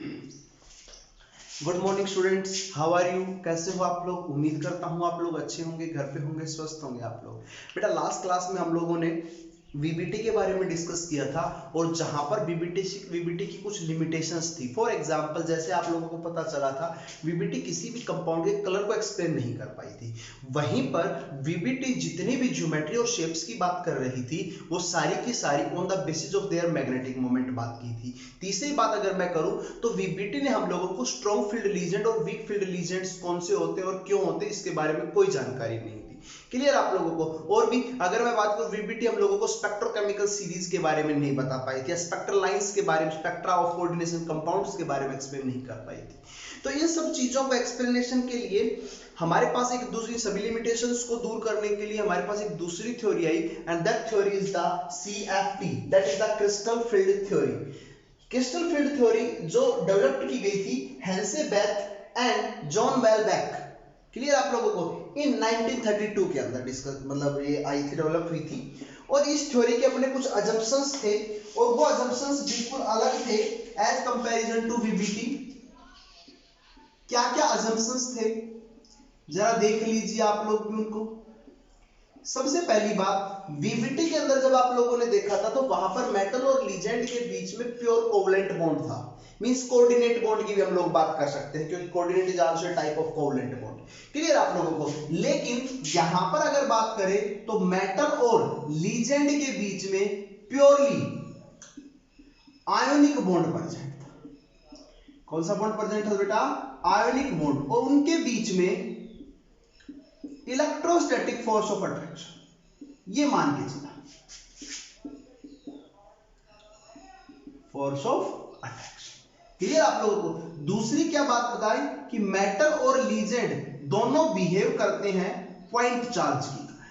Good morning students, how are you? कैसे हो आप लोग? उम्मीद करता हूँ आप लोग अच्छे होंगे, घर पे होंगे, स्वस्थ होंगे आप लोग। बेटा लास्ट क्लास में हम लोगों ने वीबीटी के बारे में डिस्कस किया था और जहां पर वीबीटी की कुछ लिमिटेशंस थी। फॉर एग्जांपल जैसे आप लोगों को पता चला था वीबीटी किसी भी कंपाउंड के कलर को एक्सप्लेन नहीं कर पाई थी। वहीं पर वीबीटी जितनी भी ज्योमेट्री और शेप्स की बात कर रही थी वो सारी की सारी on the basis of their magnetic moment बात की थी। तीसरी बात अगर मैं करूं तो वीबीटी ने हम लोगों को स्ट्रॉन्ग फील्ड लीजेंड और वीक फील्ड लीजेंड्स कौन से होते हैं और क्यों होते हैं इसके बारे में कोई जानकारी नहीं थी। क्लियर आप लोगों को? और भी अगर मैं बात करूं वीबीटी हम लोगों को स्पेक्ट्रोकेमिकल सीरीज के बारे में नहीं बता पाई थी, स्पेक्ट्रल लाइंस के बारे में, स्पेक्ट्रा ऑफ कोऑर्डिनेशन कंपाउंड्स के बारे में एक्सप्लेन नहीं कर पाई थी। तो इन सब चीजों को एक्सप्लेनेशन के लिए हमारे पास एक दूसरी सभी लिमिटेशंस को दूर करने के लिए हमारे पास एक दूसरी theory I and that theory is the CFT, that is the crystal field theory. Crystal field theory जो डेवलप की गई थी हेल्सेबेथ एंड जॉन वेलबेक। क्लियर आप लोगों को? इन 1932 के अंदर डिस्कस मतलब ये आई थी, डेवलप हुई थी। और इस थ्योरी के अपने कुछ अजम्पशंस थे और वो अजम्पशंस बिल्कुल अलग थे एज कंपैरिजन टू वीबीटी। क्या क्या अजम्पशंस थे जरा देख लीजिए आप लोग भी उनको। सबसे पहली बात, वीबीटी के अंदर जब आप लोगों ने देखा था तो वहां पर मेटल और लीजेंड के बीच में प्योर कोवलेंट बॉन्ड था, मींस कोऑर्डिनेट बॉन्ड की भी हम लोग बात कर सकते हैं क्योंकि coordinate is also a type of covalent bond. Clear आप लोगों को? लेकिन यहां पर अगर बात करें तो मेटल और लीजेंड के बीच में प्योरली आयोनिक बॉन्ड प्रेजेंट था। कौन सा बॉन्ड प्रेजेंट था बेटा? Ionic bond. और उनके बीच में इलेक्ट्रोस्टैटिक फोर्स ऑफ अट्रैक्शन, ये मान के चला, फोर्स ऑफ अट्रैक्शन। क्लियर आप लोगों को? दूसरी क्या बात बताएं कि मेटल और लीजेंड दोनों बिहेव करते हैं पॉइंट चार्ज की तरह।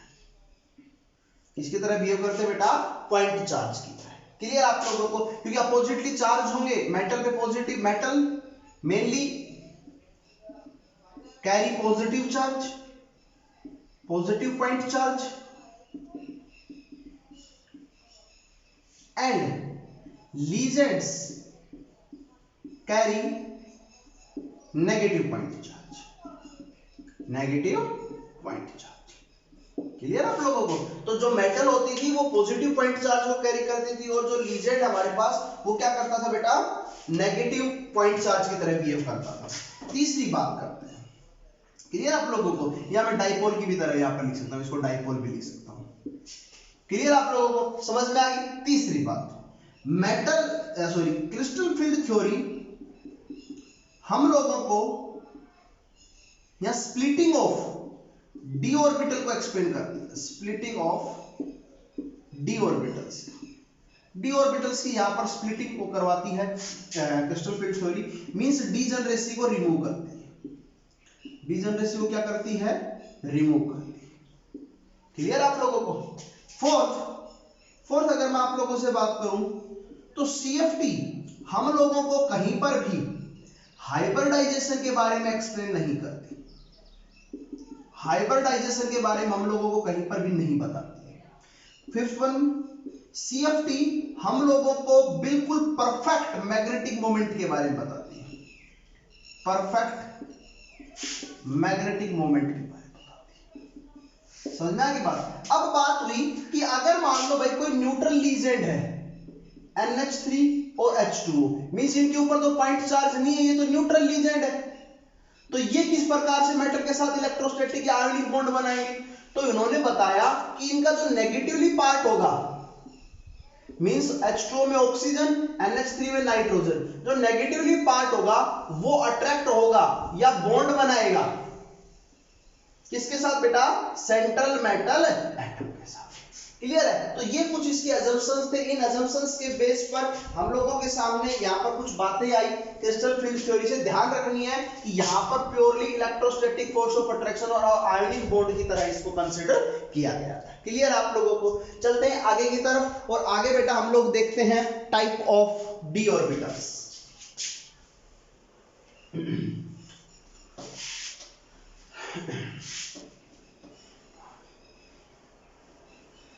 किसकी तरह बिहेव करते हैं बेटा? पॉइंट चार्ज की तरह। क्लियर आप लोगों को? क्योंकि अपोजिटली चार्ज होंगे, मेटल पे positive, metal mainly carry positive charge, positive point charge and lesions carry negative point charge, negative point charge। Clear आप लोगों को? तो जो मेटल होती थी वो पॉजिटिव पॉइंट चार्ज को कैरी करती थी और जो लीजेंड हमारे पास वो क्या करता था बेटा? नेगेटिव पॉइंट चार्ज की तरह बिहेव करता था। तीसरी बात करते हैं, क्लियर आप लोगों को? या मैं डाइपोल की भी तरह यहां पर लिख सकता हूं, इसको डाइपोल भी लिख सकता हूं। क्लियर आप लोगों को? समझ में आ गई? तीसरी बात, metal sorry crystal field theory हम लोगों को या स्प्लिटिंग ऑफ डी ऑर्बिटल को एक्सप्लेन करती है। Splitting of D orbitals, D orbitals की यहां पर स्प्लिटिंग को करवाती है crystal field theory, means degeneracy को रिमूव करती है। डीजनरेसी को क्या करती है? रिमूव करती है। क्लियर आप लोगों को? फोर्थ अगर मैं आप लोगों से बात करूं तो सीएफटी हम लोगों को कहीं पर भी हाइब्रिडाइजेशन के बारे में एक्सप्लेन नहीं करती। हाइब्रिडाइजेशन के बारे में हम लोगों को कहीं पर भी नहीं बताती। फिफ्थ वन, सीएफटी हम लोगों को बिल्कुल परफेक्ट मैग्नेटिक मोमेंट के बारे में बताती है। परफेक्ट मैग्नेटिक मोमेंट के बारे में बताती है। समझ में आ गई बात? अब बात हुई कि अगर मान लो भाई कोई न्यूट्रल लीजेंड है NH3 और H2O, मींस इनके ऊपर तो पॉइंट चार्ज नहीं है, ये तो न्यूट्रल लीजेंड है, तो ये किस प्रकार से मेटल के साथ इलेक्ट्रोस्टैटिक या आयोनिक बॉन्ड बनाएंगे? तो इन्होंने बताया कि इनका जो नेगेटिवली पार्ट होगा, मींस H2O में ऑक्सीजन, NH3 में नाइट्रोजन, जो नेगेटिवली पार्ट होगा वो अट्रैक्ट होगा या बॉन्ड बनाएगा किसके साथ बेटा? सेंट्रल मेटल एटम के साथ। क्लियर है? तो ये कुछ इसके अजम्पशंस थे। इन अजम्पशंस के बेस पर हम लोगों के सामने यहाँ पर कुछ बातें आई क्रिस्टल फील्ड थ्योरी से। ध्यान रखनी है कि यहाँ पर purely electrostatic force of attraction और आयोनिक बॉन्ड की तरह इसको कंसिडर किया गया था। क्लियर आप लोगों को? चलते हैं आगे की तरफ और आगे बेटा हम लोग देखते हैं टाइप ऑफ डी ऑर्बिटल्स।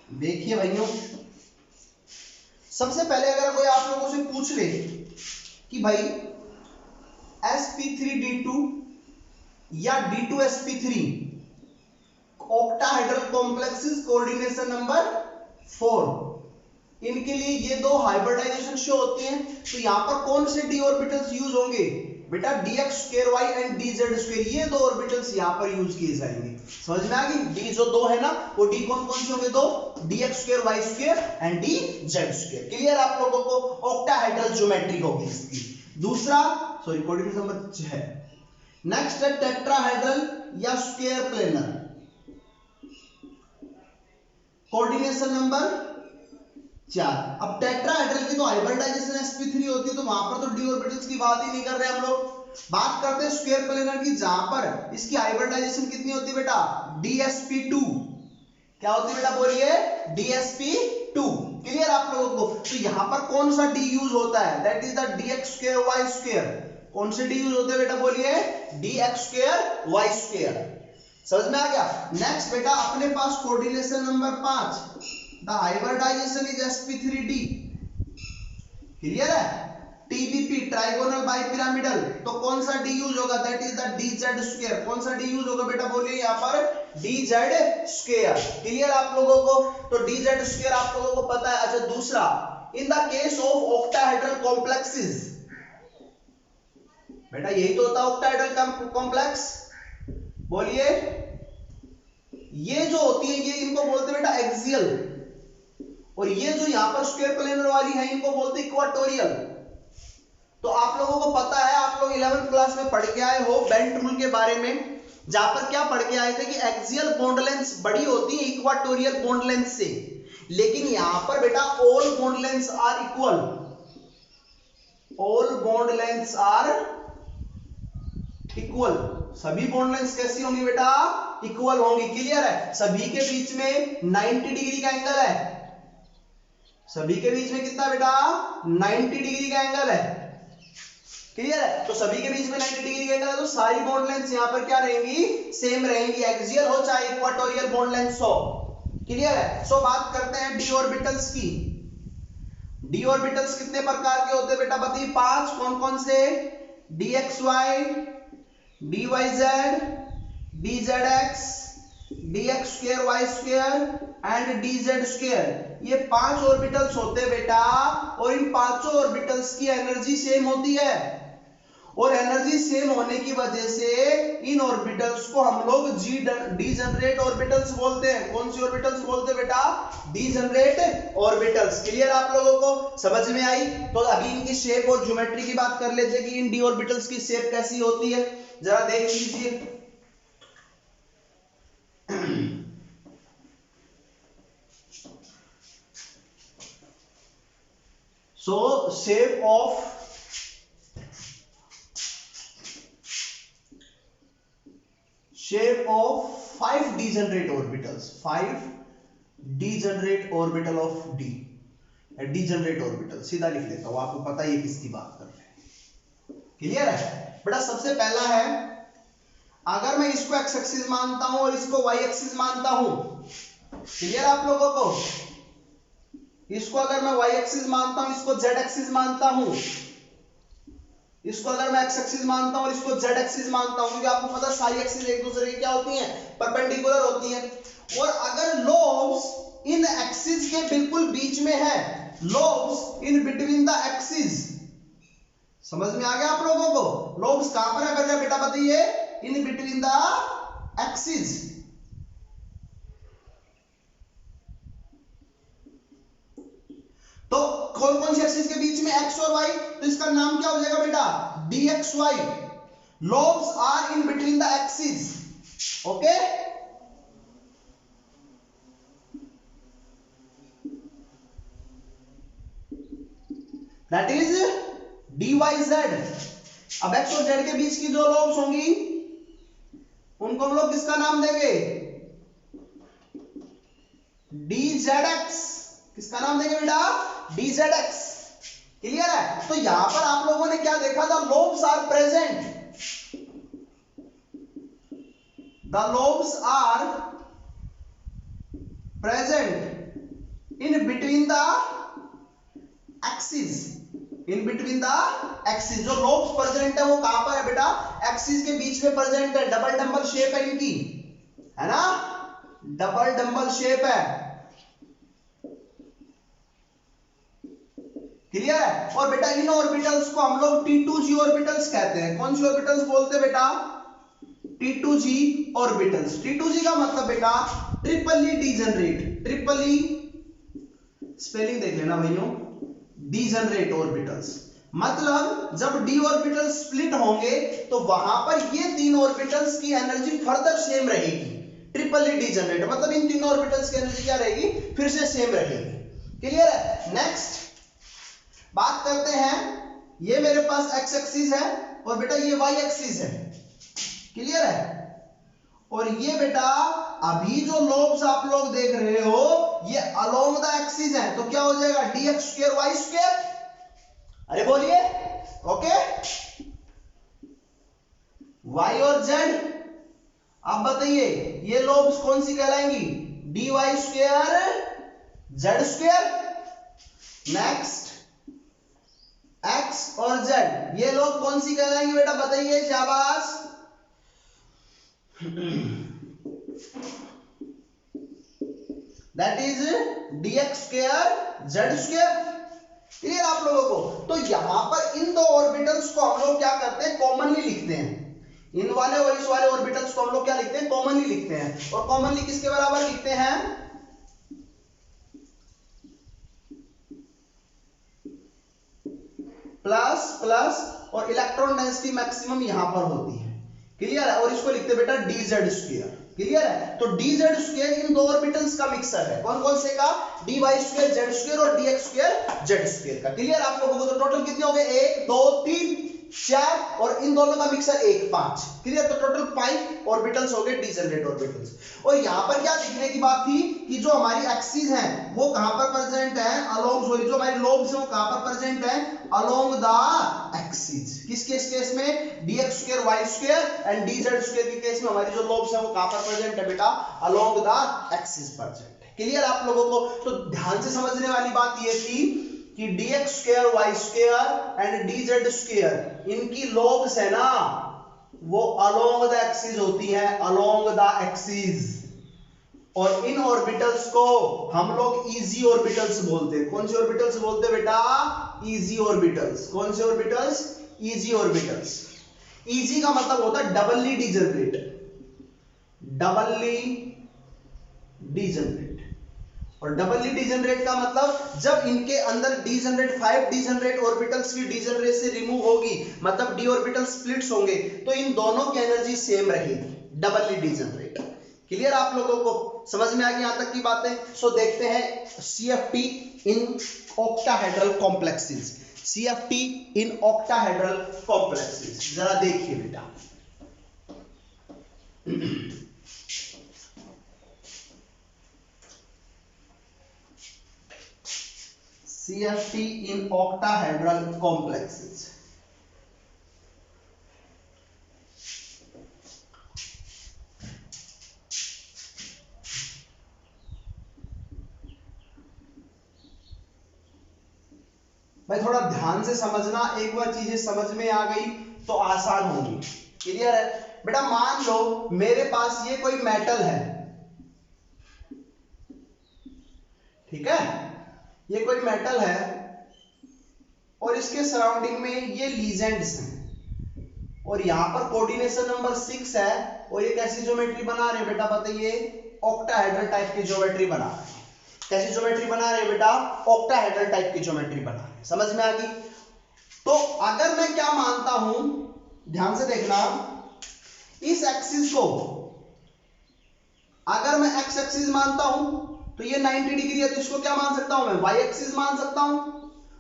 देखिए भाइयों, सबसे पहले अगर कोई आप लोगों से पूछ ले कि भाई sp3d2 या d2sp3 octahedral complexes coordination number 4, इनके लिए ये दो हाइब्रिडाइजेशन शो होती हैं। तो यहाँ पर कौन से d ऑर्बिटल्स यूज होंगे बेटा, dx2y एंड dz2, ये दो ऑर्बिटल्स यहाँ पर यूज किए जाएंगे। समझ में आ गई? d जो दो है ना, वो d कौन कौन से होंगे? दो, dx2y2 एंड dz2। क्लियर आप लोगों को? ऑक्टाहेड्रल ज्योमेट्री होगी इसकी। दूसरा कोऑर्डिनेशन नंबर 6। नेक्स्ट है टेट्राहेड्रल या स्क्वायर प्लेनर, कोऑर्डिनेशन नंबर 4। अब टेट्राहेड्रल की तो हाइब्रिडाइजेशन sp3 होती है, तो वहां पर तो d ऑर्बिटल्स की बात ही नहीं कर रहे हम लोग। बात करते हैं स्क्वायर प्लेनर की, जहां पर इसकी हाइब्रिडाइजेशन कितनी होती है बेटा? dsp2। क्या होती है बेटा? बोलिए, dsp2। क्लियर आप लोगों को? तो यहां पर कौन सा d यूज होता है? That is the dx2y2। कौन से d यूज होते हैं बेटा? बोलिए, dx2y2। समझ में आ गया? नेक्स्ट बेटा अपने पास coordination number 5, the hybridization is sp3d। Clear है? TBP, ट्राइगोनल बाइपिरामिडल, तो कौन सा d यूज होगा? That is the dz2। कौन सा d यूज होगा बेटा? बोलिए यहाँ पर dz2। क्लियर आप लोगों को? तो dz2 आप लोगों को पता है। अच्छा दूसरा, in the case of octahedral complexes, बेटा यही तो होता है ऑक्टाहेड्रल कॉम्प्लेक्स। बोलिए, ये जो होती है ये इनको बोलते हैं बेटा एक्सियल, और ये जो यहां पर स्क्वायर प्लेनर वाली है इनको बोलते हैं इक्वाटोरियल। तो आप लोगों को पता है, आप लोग 11th क्लास में पढ़ के आए हो बेंट रूल के बारे में, जहां पर क्या पढ़ के आए थे कि एक्सियल बॉन्ड लेंथ बड़ी होती है इक्वाटोरियल बॉन्ड लेंथ से, लेकिन यहां पर बेटा all bond lengths are equal. All bond lengths are equal. सभी बॉन्ड लेंथ्स कैसी होंगी बेटा? इक्वल होंगी। क्लियर है? सभी के बीच में 90 डिग्री का एंगल है। सभी के बीच में कितना बेटा? 90 डिग्री का एंगल है। क्लियर है? तो सभी के बीच में 90 डिग्री का एंगल है, तो सारी बॉन्ड लेंथ्स यहां पर क्या रहेंगी? सेम रहेंगी, एक्सियल हो चाहे इक्वाटोरियल बॉन्ड लेंथ्स हो। क्लियर है? सो बात करते हैं डी ऑर्बिटल्स की। डी ऑर्बिटल्स कितने प्रकार के होते हैं बेटा? बताइए 5। कौन कौन से? dxy, dyz, dzx, dx2y2 and dz2। ये 5 ऑर्बिटल्स होते हैं बेटा, और इन पांचों ऑर्बिटल्स की एनर्जी सेम होती है, और एनर्जी सेम होने की वजह से इन ऑर्बिटल्स को हम लोग डीजनरेट ऑर्बिटल्स बोलते हैं। कौन सी ऑर्बिटल्स बोलते हैं बेटा? Degenerate orbitals. क्लियर आप लोगों को? समझ में आई? तो अभी इनकी शेप और ज्योमेट्री की बात कर लेते हैं कि इन डी ऑर्बिटल्स की शेप कैसी होती है, जरा देख लीजिए। So shape of 5 degenerate orbitals, 5 degenerate orbital of d, degenerate orbital सीधा लिख लेता हूं, आपको पता ही है किसकी बात कर रहे हैं। क्लियर है बेटा? सबसे पहला है, अगर मैं इसको x एक्सिस मानता हूं और इसको y एक्सिस मानता हूं, क्लियर आप लोगों को? इसको अगर मैं y एक्सिस मानता हूं, इसको z एक्सिस मानता हूं, इसको अगर मैं x एक्सिस मानता हूं और इसको z एक्सिस मानता हूं, क्योंकि आपको पता है सारी एक्सिस एक दूसरे की क्या होती हैं? परपेंडिकुलर होती हैं। और अगर लोब्स इन एक्सिस के बिल्कुल बीच में है, lobes in between the axis, समझ में आ गया आप लोगों को? लोब्स कहां पर है बेटा? बताइए, इन बिटवीन द एक्सिस। तो कौन कौन सी एक्सिस के बीच में? x और y, तो इसका नाम क्या हो जाएगा बेटा? dxy। lobes are in between the axis. Okay, that is dyz। अब x और z के बीच की जो lobes होंगी उनको हम लोग किसका नाम देंगे? dzx। किसका नाम देंगे बेटा? dzx। क्लियर है? तो यहां पर आप लोगों ने क्या देखा था? Lobes are present, the lobes are present in between the axis, in between the axis. जो लोब्स प्रेजेंट है वो कहां पर है बेटा, एक्सिस के बीच में प्रेजेंट है। डबल डंबल शेप है इनकी, है ना, डबल डंबल शेप है, क्लियर है। और बेटा इन ऑर्बिटल्स को हम लोग T2G ऑर्बिटल्स कहते हैं। कौन सी ऑर्बिटल्स बोलते हैं बेटा, T2G ऑर्बिटल्स। T2G का मतलब बेटा ट्रिपली डीजनरेट, ट्रिपली स्पेलिंग देख लेना भाइयों, डीजनरेट ऑर्बिटल्स। मतलब जब d ऑर्बिटल स्प्लिट होंगे तो वहां पर ये तीन ऑर्बिटल्स की एनर्जी फर्दर सेम रहेगी। ट्रिपली डीजनरेट मतलब इन तीनों ऑर्बिटल्स की एनर्जी क्या रहेगी, फिर से सेम रहेगी, क्लियर है। नेक्स्ट बात करते हैं, ये मेरे पास x एक्सिस है और बेटा ये y एक्सिस है, क्लियर है। और ये बेटा अभी जो लोब्स आप लोग देख रहे हो ये अलोंग द एक्सिस है, तो क्या हो जाएगा dx स्क्वायर y स्क्वायर, अरे बोलिए, ओके। y और z, अब बताइए ये लोब्स कौन सी कहलाएंगी, dy square z square. Next x और z ये लोग कौन सी कहलाएंगी बेटा, बताइए, शाबाश। That is dx square z square, clear आप लोगों को। तो यहां पर इन दो ऑर्बिटल्स को हम लोग क्या करते हैं, कॉमनली लिखते हैं। इन वाले और इस वाले ऑर्बिटल्स को हम लोग क्या लिखते हैं, कॉमनली लिखते हैं। और कॉमनली किसके बराबर लिखते हैं, प्लस प्लस, और इलेक्ट्रॉन डेंसिटी मैक्सिमम यहां पर होती है, क्लियर है। और इसको लिखते हैं बेटा dz स्क्वायर, क्लियर है। तो dz स्क्वायर इन दो ऑर्बिटल्स का मिक्सर है, कौन कौन से का, dy स्क्वायर z स्क्वायर और dx स्क्वायर z स्क्वायर का, क्लियर। आप लोगों को तो टोटल कितने हो गए, 1 2 3 4 और इन दोनों का मिक्सर 1 5, क्लियर। तो टोटल 5 ऑर्बिटल्स हो गए डीजनरेट ऑर्बिटल्स। और यहां पर क्या दिखने की बात थी कि जो हमारी एक्सिस है वो कहां पर प्रेजेंट है, अलोंग, सॉरी जो हमारी लोब्स है वो कहां पर प्रेजेंट है, अलोंग द एक्सिस। किस केस में, dx square y square and dz square के केस में हमारी जो लोब्स है वो कहां पर प्रेजेंट है बेटा, अलोंग द एक्सिस प्रेजेंट है, क्लियर आप लोगों को। तो ध्यान से समझने वाली बात ये थी कि dx square y square and dz square इनकी लोब्स है ना वो अलोंग द एक्सिस होती है, अलोंग द एक्सिस। और इन ऑर्बिटल्स को हम लोग इजी ऑर्बिटल्स बोलते हैं। कौन से ऑर्बिटल्स बोलते हैं बेटा, इजी ऑर्बिटल्स। कौन से ऑर्बिटल्स, इजी ऑर्बिटल्स। इजी का मतलब होता है डबली डीजनरेट, डबली डीजनरेट। और डबली डीजनरेट का मतलब जब इनके अंदर डीजनरेट 5 डीजनरेट ऑर्बिटल्स की डीजनरेट से रिमूव होगी, मतलब डी ऑर्बिटल स्प्लिट्स होंगे, तो इन दोनों की एनर्जी सेम रहेगी, डबली डीजनरेट, क्लियर आप लोगों को समझ में आ गई यहां तक की बातें। सो देखते हैं CFT in octahedral complexes, CFT in octahedral complexes, जरा देखिए बेटा। CFT in octahedral complexes। भाई थोड़ा ध्यान से समझना, एक बार चीजें समझ में आ गई तो आसान होगी, क्लियर है बेटा। मान लो मेरे पास ये कोई मेटल है, ठीक है, ये कोई मेटल है और इसके सराउंडिंग में ये लीजेंड्स हैं और यहां पर कोऑर्डिनेशन नंबर 6 है और ये कैसी ज्योमेट्री बना रहे हैं बेटा, बताइए, ऑक्टाहेड्रल टाइप की ज्योमेट्री बना रहे हैं। कैसी ज्योमेट्री बना रहे हैं बेटा, ऑक्टाहेड्रल टाइप की ज्योमेट्री बना रहे हैं, समझ में आ गई। तो अगर मैं क्या मानता हूं, ध्यान से देखना, इस एक्सिस को अगर मैं एक्स एक्सिस मानता हूं तो ये 90 डिग्री है, तो इसको क्या मान सकता हूं मैं, वाई एक्सिस मान सकता हूं।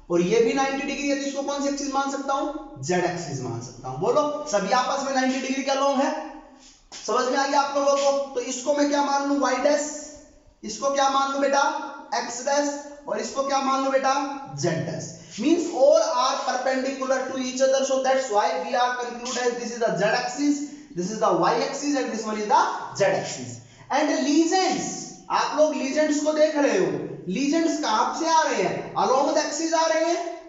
और ये भी 90 डिग्री है, तो इसको कौन सी एक्सिस मान सकता हूं, जेड एक्सिस मान सकता हूं। बोलो, सभी आपस में 90 डिग्री का लॉन्ग है, समझ में आ गया आप लोगों को। तो इसको मैं क्या मान लूं, वाई डैश, इसको क्या मान लूं बेटा, एक्स डैश, और इसको क्या मान लूं बेटा, Z dash. means all are perpendicular to each other, so that's why we are conclude as this is the z axis, this is the y axis and this one is the z axis. and lesions, आप लोग legends को देख रहे हो, legends कहां से आ रहे हैं, अलोंग द एक्सिस आ रहे हैं,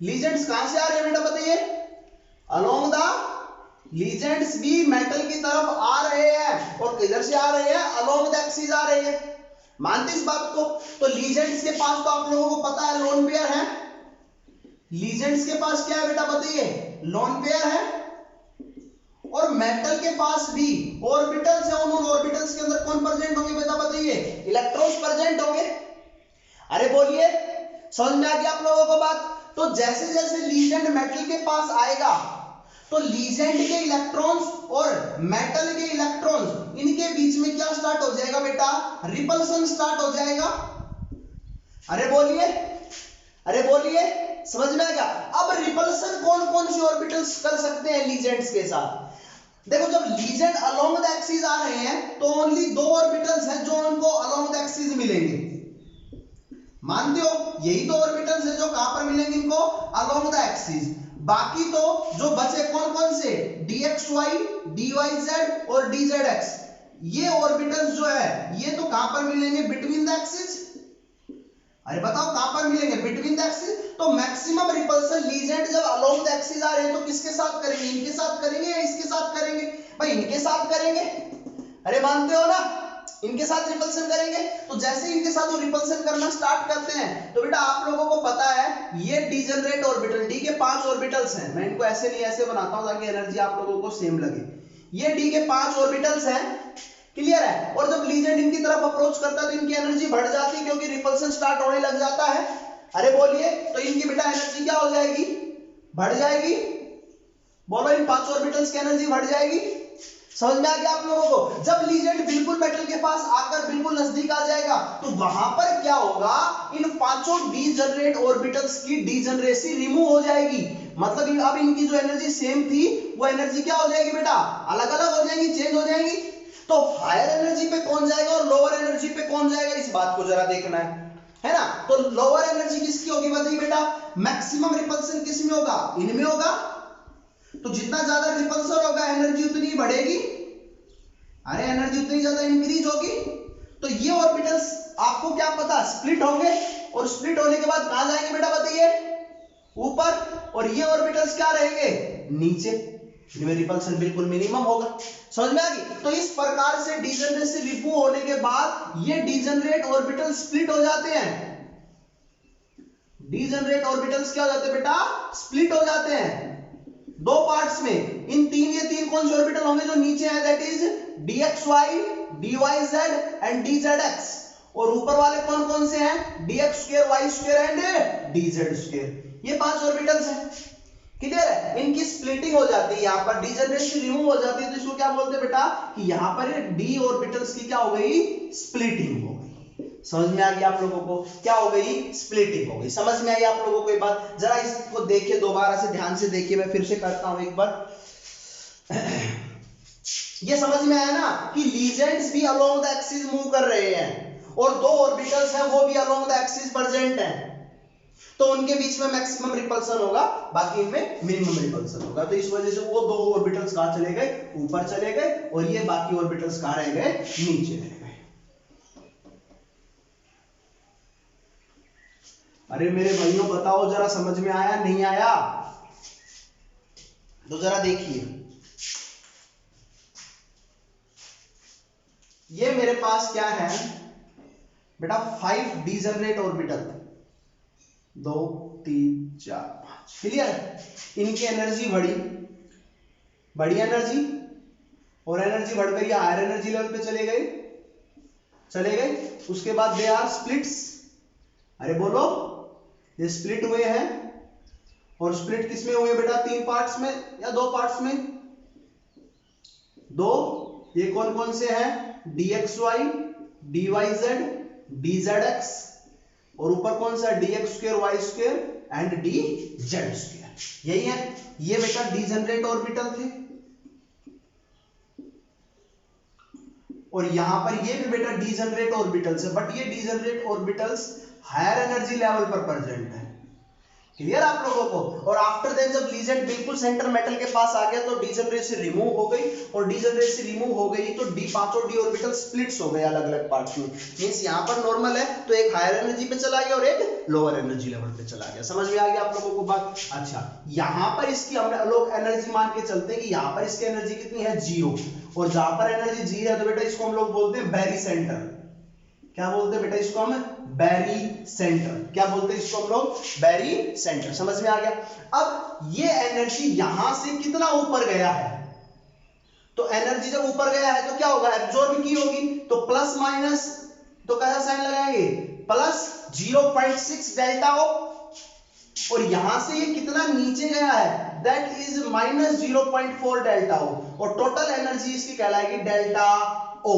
लीजेंड्स कहां से आ रहे हैं बेटा बताइए? अलोंग द लीजेंड्स भी मेटल की तरफ आ रहे हैं और किधर से आ रहे हैं? अलोंग द एक्सिस आ रहे हैं। मानते इस बात को? तो लीजेंड्स के पास तो आप लोगों को पता है लोन पेयर है। लीजेंड्स के पास क्या है बेटा बताइए? लोन पेयर है। और मेटल के पास भी ऑर्बिटल्स है। उन ऑर्बिटल्स के अंदर कौन प्रेजेंट होंगे बेटा बताइए? इलेक्ट्रॉन्स प्रेजेंट होंगे। अरे बोलिए, समझ में आ गया आप लोगों को बात? तो जैसे जैसे लीजेंड मेटल के पास आएगा तो लीजेंड के इलेक्ट्रॉन्स और मेटल के इलेक्ट्रॉन्स इनके बीच में क्या स्टार्ट हो जाएगा बेटा? रिपल्सन स्टार्ट हो जाएगा। अरे बोलिए, अरे बोलिए, समझ में आएगा? अब रिपल्सन कौन कौन से ऑर्बिटल्स कर सकते हैं लीजेंड्स के साथ? देखो, जब लीजेंड अलोंग द एक्सिस आ रहे हैं तो ओनली दो ऑर्बिटल्स हैं जो उनको अलोंग द एक्सिस मिलेंगे। मानते हो? यही तो ऑर्बिटल्स है जो कहां पर मिलेंगे इनको? Along the axis. बाकी तो जो बचे कौन कौन से? dxy, dyz और dzx। ये ऑर्बिटल्स जो है ये तो कहां पर मिलेंगे? Between the axis. अरे बताओ कहां पर मिलेंगे? Between the axis. तो मैक्सिमम रिपल्सन लीजेंड जब अलोंग द एक्सिस आ रहे हैं तो किसके साथ करेंगे? इनके साथ करेंगे या इसके साथ करेंगे? भाई इनके साथ करेंगे। अरे मानते हो ना? इनके साथ रिपल्सन करेंगे। तो जैसे इनके साथ वो रिपल्सन करना स्टार्ट करते हैं तो बेटा आप लोगों को पता है ये डीजनरेट ऑर्बिटल, डी के 5 ऑर्बिटल्स हैं। मैं इनको ऐसे नहीं ऐसे बनाता हूं ताकि एनर्जी आप लोगों को सेम लगे। ये डी के 5 ऑर्बिटल्स हैं। क्लियर है? और जब लीजेंड इनकी तरफ अप्रोच करता है तो इनकी एनर्जी बढ़ जाती है क्योंकि रिपल्सन स्टार्ट होने लग जाता है। अरे बोलिए, तो इनकी बेटा एनर्जी क्या हो जाएगी? बढ़ जाएगी। बोलो, इन 5 ऑर्बिटल्स की एनर्जी बढ़ जाएगी। समझ में आ गया आप लोगों को? जब लीजेंड बिल्कुल मेटल के पास आकर बिल्कुल नजदीक आ जाएगा तो वहां पर क्या होगा? इन पांचों डीजनरेट ऑर्बिटल्स की डीजनरेसी रिमूव हो जाएगी। मतलब अब इनकी जो एनर्जी सेम थी वो एनर्जी क्या हो जाएगी बेटा? अलग अलग हो जाएगी, चेंज हो जाएगी। तो हायर एनर्जी पे कौन जाएगा और लोअर एनर्जी पे कौन जाएगा, इस बात को जरा देखना है ना? तो लोअर एनर्जी किसकी होगी बताइए बेटा? मैक्सिमम रिपल्सन किस में होगा? इनमें होगा। तो जितना ज्यादा रिपल्सन होगा एनर्जी उतनी बढ़ेगी। अरे एनर्जी उतनी ज्यादा इंक्रीज होगी। तो ये ऑर्बिटल्स आपको क्या पता? स्प्लिट होंगे और स्प्लिट होने के बाद कहां जाएंगे बेटा बताइए? ऊपर। और ये ऑर्बिटल्स क्या रहेंगे? नीचे, इनमें रिपल्सन बिल्कुल मिनिमम होगा। समझ में आ गई? तो इस प्रकार से डीजनरेसी रिमूव होने के बाद ये डीजनरेट ऑर्बिटल स्प्लिट हो जाते हैं। डीजनरेट ऑर्बिटल्स क्या हो जाते हैं बेटा? स्प्लिट हो जाते हैं दो पार्ट्स में। ये तीन कौन से ऑर्बिटल होंगे जो नीचे हैं? That is dxy, dyz and dzx। और ऊपर वाले कौन कौन से हैं? dx2, y2 and dz2। ये 5 ऑर्बिटल्स हैं। क्लियर है? इनकी स्प्लिटिंग हो जाती है, यहां पर डीजनरेशन रिमूव हो जाती है। तो इसको क्या बोलते हैं बेटा? कि यहां पर डी ऑर्बिटल्स की क्या हो गई? स्प्लिटिंग हो गई। समझ में आ गया आप लोगों को? क्या हो गई? स्प्लिटिंग हो गई। समझ में आई आप लोगों को ये बात? जरा इसको देखिए, दोबारा से ध्यान से देखिए। मैं फिर से करता हूं एक बार। ये समझ में आया ना कि लीजेंड्स भी अलोंग द एक्सिस मूव कर रहे हैं और दो ऑर्बिटल्स हैं वो भी अलोंग द एक्सिस प्रेजेंट हैं। तो उनके बीच में मैक्सिमम रिपल्सन होगा, बाकी इनमें मिनिमम रिपल्सन होगा। तो इस वजह से वो दो ऑर्बिटल्स कहां चले गए? ऊपर चले गए। और ये बाकी ऑर्बिटल्स कहां रह गए? नीचे रह गए। अरे मेरे भाइयों बताओ जरा, समझ में आया नहीं आया? तो जरा देखिए, ये मेरे पास क्या है बेटा? 5 डीजनरेट ऑर्बिटल, 2 3 4 5। क्लियर? इनकी एनर्जी बड़ी एनर्जी, और एनर्जी बढ़कर ये हायर एनर्जी लेवल पे चले गए। उसके बाद दे आर स्प्लिट्स। अरे बोलो, ये स्प्लिट हुए हैं। और स्प्लिट किस में हुए बेटा? 3 पार्ट्स में या 2 पार्ट्स में? 2। ये कौन कौन से हैं? dxy, dyz, dzx। और ऊपर कौन सा? dx2, y2 and dz2। यही है। ये बेटा डीजनरेट ऑर्बिटल थे। और यहां पर ये भी बेटा डीजनरेट ऑर्बिटल्स है, बट ये degenerate orbitals higher energy level पर प्रेजेंट है। क्लियर आप लोगों को। और आफ्टर देन जब लीजेंड बिल्कुल सेंटर मेटल के पास आ गया तो डीजेनरेसी रिमूव हो गई, और डीजेनरेसी रिमूव हो गई तो पांचों डी ऑर्बिटल स्प्लिट्स हो गए अलग अलग पार्ट्स में। मींस यहाँ पर नॉर्मल है तो एक हायर एनर्जी पे चला गया और एक लोअर एनर्जी लेवल पे चला गया। समझ में आ गया आप लोगों को बात। अच्छा, यहाँ पर इसकी हम लोग एनर्जी मान के चलते हैं कि यहाँ पर इसकी एनर्जी कितनी है, 0, और जहां पर एनर्जी 0 है तो बेटा इसको हम लोग बोलते हैं बैरी सेंटर। क्या बोलते हैं बेटा इसको हम, बैरी सेंटर। क्या बोलते हैं इसको हम लोग, बैरी सेंटर। समझ में आ गया। अब ये एनर्जी यहां से कितना ऊपर गया है, तो एनर्जी जब ऊपर गया है तो क्या होगा, एब्जॉर्ब की होगी, तो प्लस माइनस, तो कैसा साइन लगाएंगे, प्लस 0.6 डेल्टा ओ, और यहां से ये कितना नीचे गया है, दैट इज माइनस 0.4 डेल्टा ओ, और टोटल एनर्जी इसकी कहलाएगी डेल्टा ओ।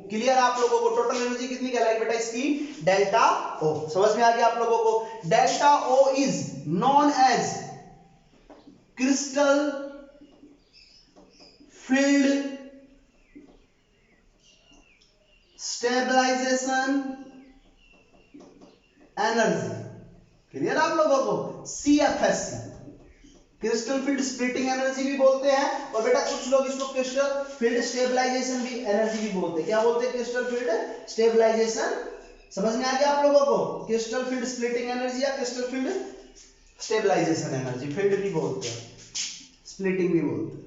क्लियर आप लोगों को, टोटल एनर्जी कितनी कहलाएगी बेटा इसकी, डेल्टा ओ। समझ में आ गया आप लोगों को। Delta o is known as crystal field stabilisation energy. Clear आप लोगों को, CFSE, crystal field splitting energy भी बोलते हैं, और बेटा कुछ लोग इसको क्रिस्टल फील्ड स्टेबलाइजेशन भी एनर्जी भी बोलते हैं। क्या बोलते हैं, क्रिस्टल फील्ड स्टेबलाइजेशन। समझ में आ गया आप लोगों को, क्रिस्टल फील्ड स्प्लिटिंग एनर्जी या crystal field stabilisation energy, field भी बोलते हैं, स्प्लिटिंग भी बोलते हैं,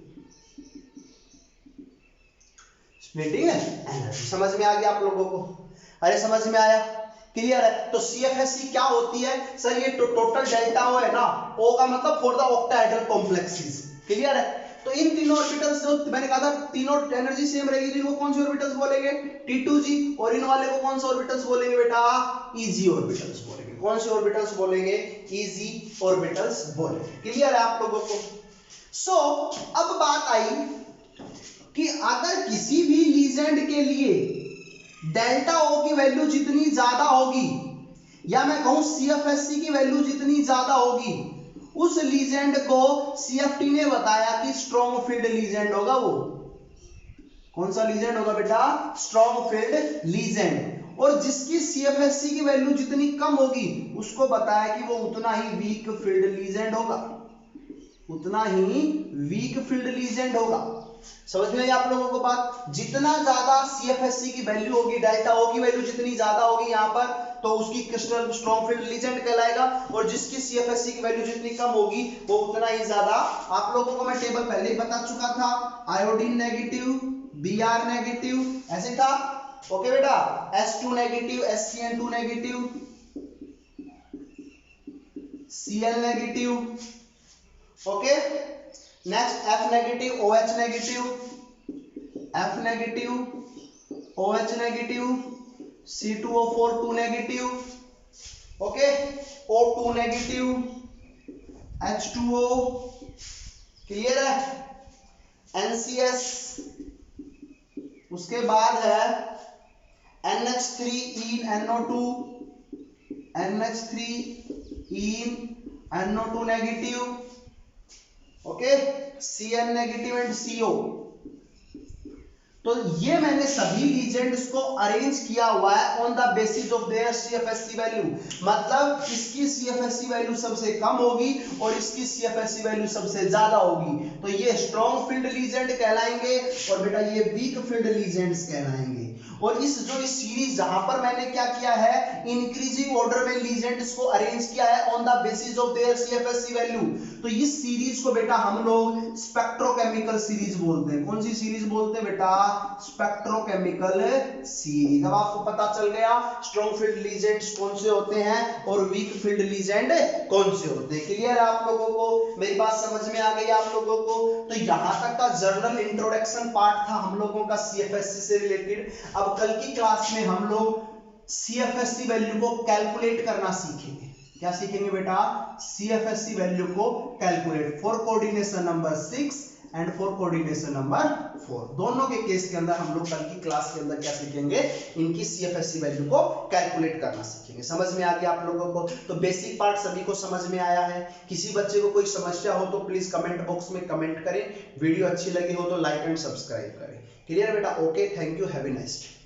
स्प्लिटिंग एनर्जी। समझ में आ गया आप लोगों को, अरे समझ में आया, क्लियर है। तो CFSE क्या होती है सर, ये टोटल डेल्टा ओ है ना, O का मतलब for the octahedral complexes. Clear है। तो इन तीनों ऑर्बिटल्स जो मैंने कहा था तीनों एनर्जी सेम रहेगी, तो इनको कौन सी ऑर्बिटल्स बोलेंगे, T2G, और इन वाले को कौन सा ऑर्बिटल्स बोलेंगे बेटा, EG ऑर्बिटल्स बोलेंगे। कौन सी ऑर्बिटल्स बोलेंगे, EG ऑर्बिटल्स बोलेंगे। क्लियर है आप लोगों को। सो अब बात आई कि अगर किसी भी लीजेंड के लिए डेल्टा ओ की वैल्यू जितनी ज्यादा होगी, या मैं कहूं CFSE की वैल्यू जितनी ज्यादा होगी, उस लीजेंड को CFT ने बताया कि स्ट्रॉन्ग फील्ड लीजेंड होगा। वो कौन सा लीजेंड होगा बेटा, स्ट्रॉन्ग फील्ड लीजेंड। और जिसकी CFSE की वैल्यू जितनी कम होगी उसको बताया कि वो उतना ही वीक फील्ड लीजेंड होगा, उतना ही वीक फील्ड लीजेंड होगा। समझ में आई आप लोगों को बात। जितना ज्यादा CFSE की वैल्यू होगी, डेल्टा ओ की वैल्यू जितनी ज्यादा होगी यहाँ पर, तो उसकी क्रिस्टल स्ट्रॉन्ग फील्ड लीजेंड कहलाएगा, और जिसकी CFSE की वैल्यू जितनी कम होगी वो उतना ही ज्यादा। आप लोगों को मैं टेबल पहले ही बता चुका था, आयोडीन नेगेटिव, Br नेगेटिव, ऐसे था। ओके बेटा, S2 negative, SCN2 negative, Cl negative, okay. Next F negative, OH negative, F negative, OH negative, C2O4 2 negative, okay, O2 negative, H2O, clear है, NCS, उसके बाद है NH3 NO2 negative, okay, Cn negative and CO। तो ये मैंने सभी legends को arrange किया हुआ है on the basis of their CFSE value. मतलब इसकी CFSE वैल्यू सबसे कम होगी और इसकी CFSE वैल्यू सबसे ज्यादा होगी, तो ये स्ट्रॉन्ग फील्ड लीजेंड कहलाएंगे और बेटा ये वीक फील्ड लीजेंड्स कहलाएंगे। और इस सीरीज जहां पर मैंने क्या किया है, इंक्रीजिंग ऑर्डर में लीजेंड्स को अरेंज किया है on the basis of their CFSE value, तो इस सीरीज को बेटा हम लोग स्पेक्ट्रोकेमिकल सीरीज बोलते हैं। कौन सी सीरीज बोलते हैं बेटा, स्पेक्ट्रोकेमिकल सीरीज। अब आपको पता चल गया स्ट्रॉन्ग फील्ड लीजेंड्स कौन से होते हैं और वीक फील्ड लीजेंड कौन से होते हैं। क्लियर है आप लोगों को, मेरी बात समझ में आ गई आप लोगों को। तो यहां तक का जर्नल इंट्रोडक्शन पार्ट था हम लोगों का CFSE से रिलेटेड। अब कल की क्लास में हम लोग CFSE वैल्यू को कैलकुलेट करना सीखेंगे। क्या सीखेंगे बेटा, CFSE वैल्यू को calculate for coordination number 6 and for coordination number 4। दोनों के केस के अंदर हम लोग कल की क्लास के अंदर क्या सीखेंगे, इनकी CFSE वैल्यू को कैलकुलेट करना सीखेंगे। समझ में आ गया आप लोगों को। तो बेसिक पार्ट सभी को समझ में आया है। किसी बच्चे को कोई समस्या हो तो प्लीज कमेंट बॉक्स में कमेंट करें। वीडियो अच्छी लगी हो तो लाइक एंड सब्सक्राइब करें। क्लियर बेटा, okay, thank you, have a nice day.